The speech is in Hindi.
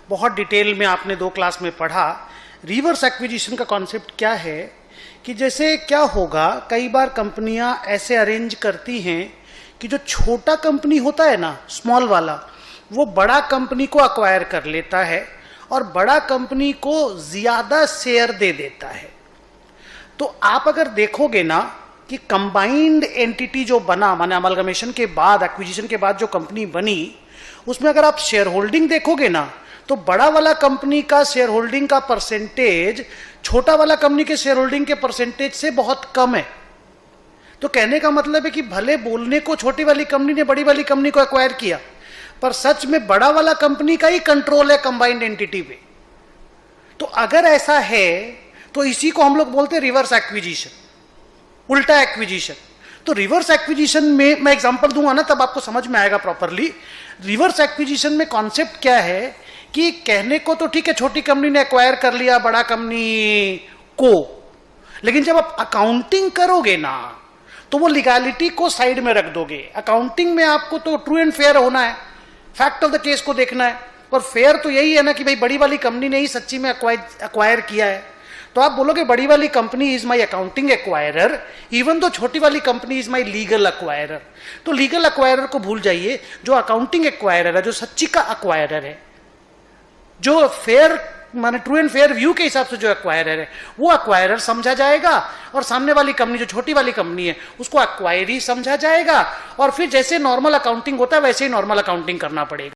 बहुत डिटेल में आपने 2 क्लास में पढ़ा। रिवर्स एक्विजिशन का कॉन्सेप्ट क्या है कि जैसे क्या होगा, कई बार कंपनियां ऐसे अरेंज करती हैं कि जो छोटा कंपनी होता है ना, स्मॉल वाला, वो बड़ा कंपनी को अक्वायर कर लेता है और बड़ा कंपनी को ज्यादा शेयर दे देता है। तो आप अगर देखोगे ना कि कंबाइंड एंटिटी जो बना, माने अमलगमेशन के बाद, एक्विजिशन के बाद जो कंपनी बनी, उसमें अगर आप शेयर होल्डिंग देखोगे ना, तो बड़ा वाला कंपनी का शेयर होल्डिंग का परसेंटेज छोटा वाला कंपनी के शेयर होल्डिंग के परसेंटेज से बहुत कम है। तो कहने का मतलब है कि भले बोलने को छोटी वाली कंपनी ने बड़ी वाली कंपनी को एक्वायर किया, पर सच में बड़ा वाला कंपनी का ही कंट्रोल है कंबाइंड एंटिटी पे। तो अगर ऐसा है तो इसी को हम लोग बोलते हैं रिवर्स एक्विजिशन, उल्टा एक्विजिशन। तो रिवर्स एक्विजिशन में मैं एग्जांपल दूंगा ना, तब आपको समझ में आएगा प्रॉपरली। रिवर्स एक्विजिशन में कॉन्सेप्ट क्या है कि कहने को तो ठीक है छोटी कंपनी ने एक्वायर कर लिया बड़ा कंपनी को, लेकिन जब आप अकाउंटिंग करोगे ना तो वो लीगैलिटी को साइड में रख दोगे। अकाउंटिंग में आपको तो ट्रू एंड फेयर होना है, फैक्ट ऑफ द केस को देखना है, और फेयर तो यही है ना कि भाई बड़ी वाली कंपनी ने ही सच्ची में एक्वायर किया है। तो आप बोलोगे बड़ी वाली company is my accounting acquirer, even though छोटी वाली company is my legal acquirer. तो लीगल एक्वायरर को भूल जाइए, जो अकाउंटिंग एक्वायरर है, जो सच्ची का एक्वायरर है, जो फेयर माने ट्रू एंड फेयर व्यू के हिसाब से जो एक्वायरर है, वो एक्वायरर समझा जाएगा, और सामने वाली कंपनी जो छोटी वाली कंपनी है उसको एक्वायरी समझा जाएगा। और फिर जैसे नॉर्मल अकाउंटिंग होता है वैसे ही नॉर्मल अकाउंटिंग करना पड़ेगा।